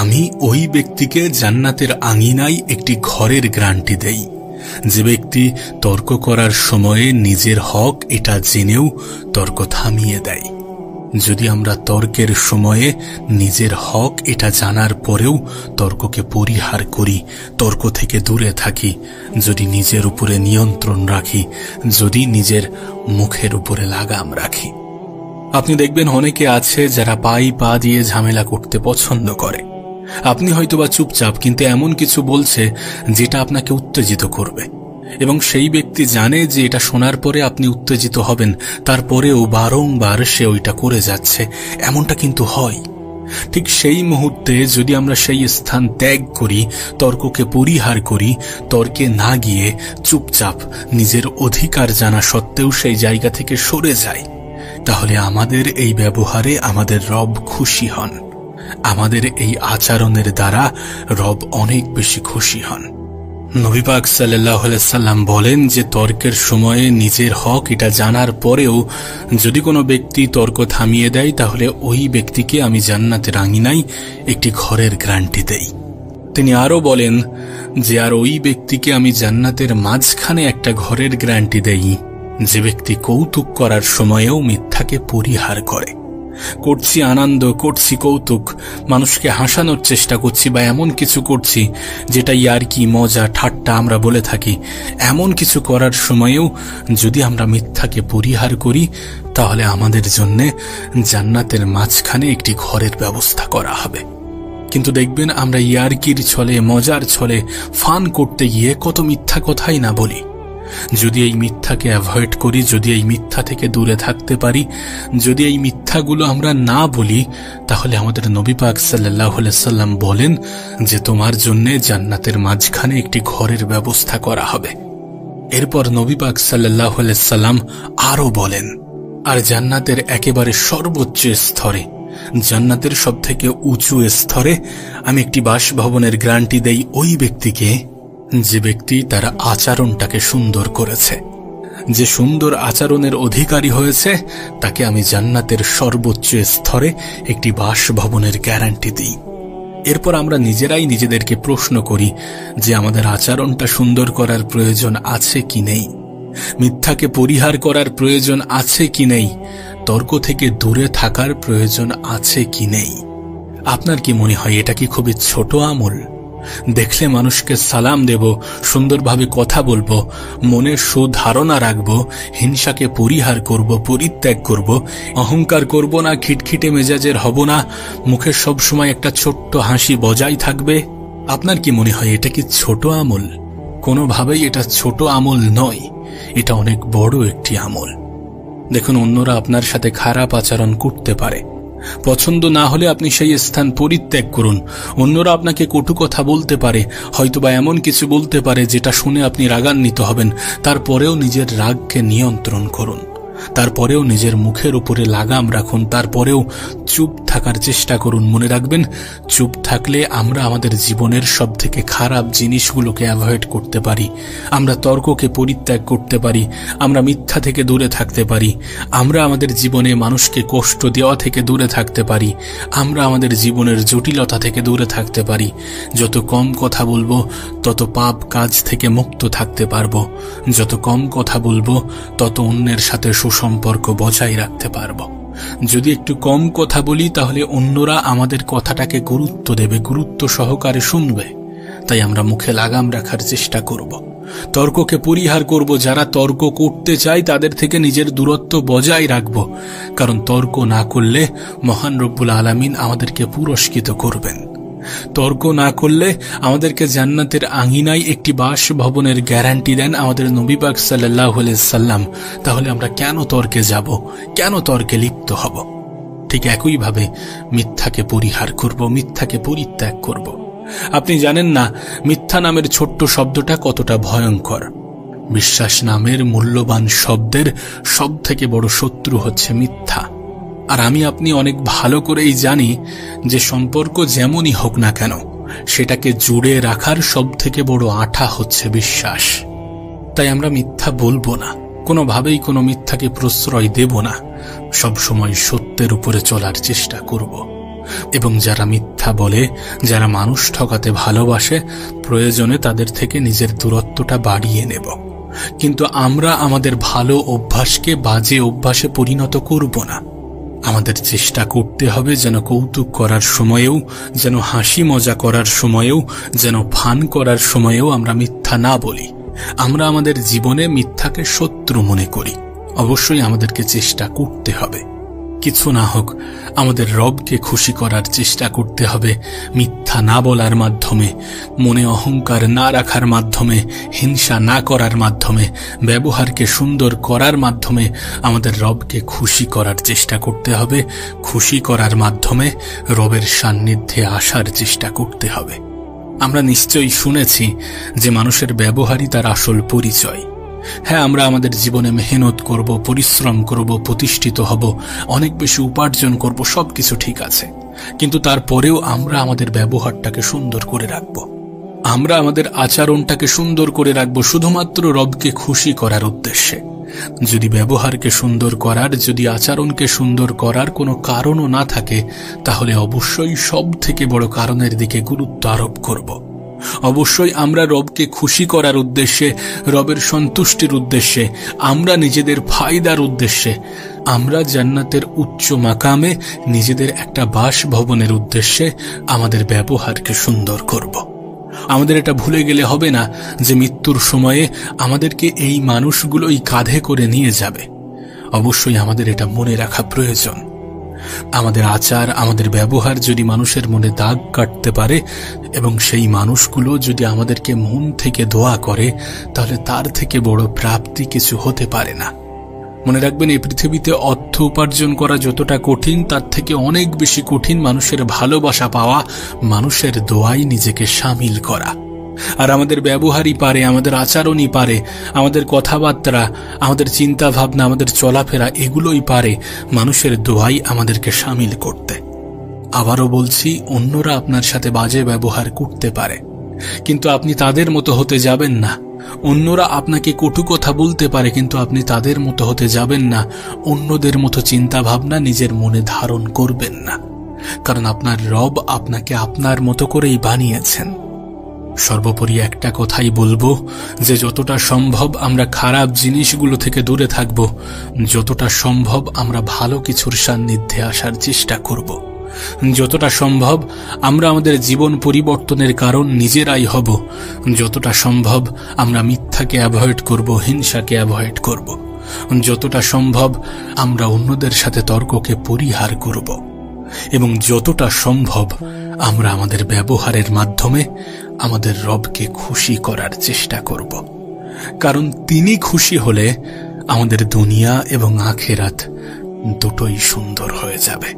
আমি ওই ব্যক্তিকে জান্নাতের আঙিনায় একটি ঘরের গ্যারান্টি দেই যে ব্যক্তি তর্ক করার সময়ে নিজের হক এটা জেনেও তর্ক থামিয়ে দেয়। যদি আমরা তর্কের সময়ে নিজের হক এটা জানার পরেও তর্ককে পরিহার করি, তর্ক থেকে দূরে থাকি, যদি নিজের উপরে নিয়ন্ত্রণ রাখি, যদি নিজের মুখের উপরে লাগাম রাখি। আপনি দেখবেন অনেকে আছে যারা পা দিয়ে ঝামেলা করতে পছন্দ করে। আপনি হয়তোবা চুপচাপ, কিন্তু এমন কিছু বলছে যেটা আপনাকে উত্তেজিত করবে, এবং সেই ব্যক্তি জানে যে এটা শোনার পরে আপনি উত্তেজিত হবেন, তারপরেও বারংবার সে ওইটা করে যাচ্ছে। এমনটা কিন্তু হয়। ঠিক সেই মুহূর্তে যদি আমরা সেই স্থান ত্যাগ করি, তর্ককে পরিহার করি, তর্কে না গিয়ে চুপচাপ নিজের অধিকার জানা সত্ত্বেও সেই জায়গা থেকে সরে যাই, তাহলে আমাদের এই ব্যবহারে আমাদের রব খুশি হন। আমাদের এই আচরণের দ্বারা রব অনেক বেশি খুশি হন। নবী পাক সাল্লাল্লাহু আলাইহি সাল্লাম বলেন যে তর্কের সময়ে নিজের হক এটা জানার পরেও যদি কোনো ব্যক্তি তর্ক থামিয়ে দেয়, তাহলে ওই ব্যক্তিকে আমি জান্নাতের আঙিনায় একটি ঘরের গ্যারান্টি দেই। তিনি আরো বলেন যে আর ওই ব্যক্তিকে আমি জান্নাতের মাঝখানে একটা ঘরের গ্যারান্টি দেই যে ব্যক্তি কৌতুক করার সময়েও মিথ্যাকে পরিহার করে। করছি আনন্দ, করছি কৌতুক, মানুষকে হাসানোর চেষ্টা করছি বা এমন কিছু করছি যেটা ইয়ার্কি, মজা, ঠাট্টা আমরা বলে থাকি, এমন কিছু করার সময়েও যদি আমরা মিথ্যাকে পরিহার করি, তাহলে আমাদের জন্য জান্নাতের মাঝখানে একটি ঘরের ব্যবস্থা করা হবে। কিন্তু দেখবেন আমরা ইয়ার্কির ছলে, মজার ছলে, ফান করতে গিয়ে কত মিথ্যা কথাই না বলি। যদি এই মিথ্যাকে অ্যাভয়েড করি, যদি এই মিথ্যা থেকে দূরে থাকতে পারি, যদি এই মিথ্যাগুলো আমরা না বলি, তাহলে আমাদের নবী পাক সাল্লাল্লাহু আলাইহি সাল্লাম বলেন যে তোমার জন্য জান্নাতের মাঝখানে একটি ঘরের ব্যবস্থা করা হবে। এরপর নবী পাক সাল্লাল্লাহু আলাইহি সাল্লাম আরো বলেন, আর জান্নাতের একেবারে সর্বোচ্চ স্তরে, জান্নাতের সবথেকে উঁচু স্তরে আমি একটি বাসভবনের গ্যারান্টি দেই ওই ব্যক্তিকে যে ব্যক্তি তার আচরণটাকে সুন্দর করেছে, যে সুন্দর আচরণের অধিকারী হয়েছে, তাকে আমি জান্নাতের সর্বোচ্চ স্তরে একটি বাসভবনের গ্যারান্টি দিই। এরপর আমরা নিজেরাই নিজেদেরকে প্রশ্ন করি যে আমাদের আচরণটা সুন্দর করার প্রয়োজন আছে কি নেই, মিথ্যাকে পরিহার করার প্রয়োজন আছে কি নেই, তর্ক থেকে দূরে থাকার প্রয়োজন আছে কি নেই। আপনার কি মনে হয় এটা কি খুবই ছোট আমল? দেখলে মানুষকে সালাম দেব, সুন্দরভাবে কথা বলবো, মনে সুধারণা রাখবো, হিংসাকে পরিহার করব, পরিত্যাগ করব, অহংকার করব না, খিটখিটে মেজাজের হব না, মুখে সব সময় একটা ছোট্ট হাসি বজায় থাকবে। আপনার কি মনে হয় এটা কি ছোট আমল? কোনোভাবেই এটা ছোট আমল নয়, এটা অনেক বড় একটি আমল। দেখুন, অন্যরা আপনার সাথে খারাপ আচরণ করতে পারে, পছন্দ না হলে আপনি সেই স্থান পরিত্যাগ করুন। অন্যরা আপনাকে কটু কথা বলতে পারে, হয়তোবা এমন কিছু বলতে পারে যেটা শুনে আপনি রাগান্বিত হবেন, তারপরেও নিজের রাগকে নিয়ন্ত্রণ করুন, তারপরেও নিজের মুখের উপরে লাগাম রাখুন, তারপরেও চুপ থাকার চেষ্টা করুন। মনে রাখবেন, চুপ থাকলে আমরা আমাদের জীবনের সব থেকে খারাপ জিনিসগুলোকে অ্যাভয়েড করতে পারি, আমরা তর্ককে পরিত্যাগ করতে পারি, আমরা মিথ্যা থেকে দূরে থাকতে পারি, আমরা আমাদের জীবনে মানুষকে কষ্ট দেওয়া থেকে দূরে থাকতে পারি, আমরা আমাদের জীবনের জটিলতা থেকে দূরে থাকতে পারি। যত কম কথা বলবো তত পাপ কাজ থেকে মুক্ত থাকতে পারবো, যত কম কথা বলবো তত অন্যের সাথে সুসম্পর্ক বজায় রাখতে পারবো। যদি একটু কম কথা বলি তাহলে অন্যরা আমাদের কথাটাকে গুরুত্ব দেবে, গুরুত্ব সহকারে শুনবে। তাই আমরা মুখে লাগাম রাখার চেষ্টা করব, তর্ককে পরিহার করব, যারা তর্ক করতে চায় তাদের থেকে নিজের দূরত্ব বজায় রাখব, কারণ তর্ক না করলে মহান রব্বুল আলামিন আমাদেরকে পুরস্কৃত করবেন। তর্ক না করলে আমাদেরকে জান্নাতের আঙিনায় একটি বাসভবনের গ্যারান্টি দেন আমাদের নবী পাক সাল্লাল্লাহু আলাইহি সাল্লাম। তাহলে আমরা কেন তর্কে যাব, কেন তর্কে লিপ্ত হব? ঠিক একইভাবে মিথ্যাকে পরিহার করব, মিথ্যাকে পরিত্যাগ করব। আপনি জানেন না মিথ্যা নামের ছোট্ট শব্দটা কতটা ভয়ঙ্কর। বিশ্বাস নামের মূল্যবান শব্দের সব থেকে বড় শত্রু হচ্ছে মিথ্যা। আর আমি আপনি অনেক ভালো করেই জানি যে সম্পর্ক যেমনই হোক না কেন, সেটাকে জুড়ে রাখার সব থেকে বড় আঠা হচ্ছে বিশ্বাস। তাই আমরা মিথ্যা বলবো না, কোনোভাবেই কোনো মিথ্যাকে প্রশ্রয় দেব না, সবসময় সত্যের উপরে চলার চেষ্টা করব। এবং যারা মিথ্যা বলে, যারা মানুষ ঠকাতে ভালোবাসে, প্রয়োজনে তাদের থেকে নিজের দূরত্বটা বাড়িয়ে নেব। কিন্তু আমরা আমাদের ভালো অভ্যাসকে বাজে অভ্যাসে পরিণত করব না। আমাদের চেষ্টা করতে হবে যেন কৌতুক করার সময়েও, যেন হাসি মজা করার সময়েও, যেন ফান করার সময়েও আমরা মিথ্যা না বলি। আমরা আমাদের জীবনে মিথ্যাকে শত্রু মনে করি। অবশ্যই আমাদেরকে চেষ্টা করতে হবে, কিছু না হোক আমাদের রবকে খুশি করার চেষ্টা করতে হবে। মিথ্যা না বলার মাধ্যমে, মনে অহংকার না রাখার মাধ্যমে, হিংসা না করার মাধ্যমে, ব্যবহারকে সুন্দর করার মাধ্যমে আমাদের রবকে খুশি করার চেষ্টা করতে হবে। খুশি করার মাধ্যমে রবের সান্নিধ্যে আসার চেষ্টা করতে হবে। আমরা নিশ্চয়ই শুনেছি যে মানুষের ব্যবহারই তার আসল পরিচয়। হ্যাঁ, আমরা আমাদের জীবনে মেহনত করব, পরিশ্রম করব, প্রতিষ্ঠিত হব, অনেক বেশি উপার্জন করব, সবকিছু ঠিক আছে, কিন্তু তারপরেও আমরা আমাদের ব্যবহারটাকে সুন্দর করে রাখব। আমরা আমাদের আচরণটাকে সুন্দর করে রাখব শুধুমাত্র রবকে খুশি করার উদ্দেশ্যে। যদি ব্যবহারকে সুন্দর করার, যদি আচরণকে সুন্দর করার কোনো কারণও না থাকে, তাহলে অবশ্যই সব থেকে বড় কারণের দিকে গুরুত্ব আরোপ করব। অবশ্যই আমরা রবকে খুশি করার উদ্দেশ্যে, রবের সন্তুষ্টির উদ্দেশ্যে, আমরা নিজেদের ফায়দার উদ্দেশ্যে, আমরা জান্নাতের উচ্চ মাকামে নিজেদের একটা বাসভবনের উদ্দেশ্যে আমাদের ব্যবহারকে সুন্দর করব। আমাদের এটা ভুলে গেলে হবে না যে মৃত্যুর সময়ে আমাদেরকে এই মানুষগুলোই কাঁধে করে নিয়ে যাবে। অবশ্যই আমাদের এটা মনে রাখা প্রয়োজন। আমাদের আচার, আমাদের ব্যবহার যদি মানুষের মনে দাগ কাটতে পারে এবং সেই মানুষগুলো যদি আমাদেরকে মন থেকে দোয়া করে, তাহলে তার থেকে বড় প্রাপ্তি কিছু হতে পারে না। মনে রাখবেন, এই পৃথিবীতে অর্থ উপার্জন করা যতটা কঠিন, তার থেকে অনেক বেশি কঠিন মানুষের ভালোবাসা পাওয়া, মানুষের দোয়ায় নিজেকে শামিল করা। আর আমাদের ব্যবহারই পারে, আমাদের আচরণই পারে, আমাদের কথাবার্তা, আমাদের চিন্তা ভাবনা, আমাদের চলাফেরা, এগুলোই পারে মানুষের দোয়াই আমাদেরকে শামিল করতে। আবারও বলছি, অন্যরা আপনার সাথে বাজে ব্যবহার করতে পারে, কিন্তু আপনি তাদের মতো হতে যাবেন না। অন্যরা আপনাকে কটু কথা বলতে পারে, কিন্তু আপনি তাদের মতো হতে যাবেন না। অন্যদের মতো চিন্তা ভাবনা নিজের মনে ধারণ করবেন না, কারণ আপনার রব আপনাকে আপনার মতো করেই বানিয়েছেন। সর্বোপরি একটা কথাই বলবো, যে যতটা সম্ভব আমরা খারাপ জিনিসগুলো থেকে দূরে থাকব, যতটা সম্ভব আমরা ভালো কিছুর সান্নিধ্যে আসার চেষ্টা করব, যতটা সম্ভব আমরা আমাদের জীবন পরিবর্তনের কারণ নিজেরাই হব, যতটা সম্ভব আমরা মিথ্যাকে অ্যাভয়েড করব, হিংসাকে অ্যাভয়েড করব, যতটা সম্ভব আমরা অন্যদের সাথে তর্ককে পরিহার করব, এবং যতটা সম্ভব আমরা আমাদের ব্যবহারের মাধ্যমে আমাদের রবকে খুশি করার চেষ্টা করব। কারণ তিনি খুশি হলে আমাদের দুনিয়া এবং আখিরাত দুটোই সুন্দর হয়ে যাবে।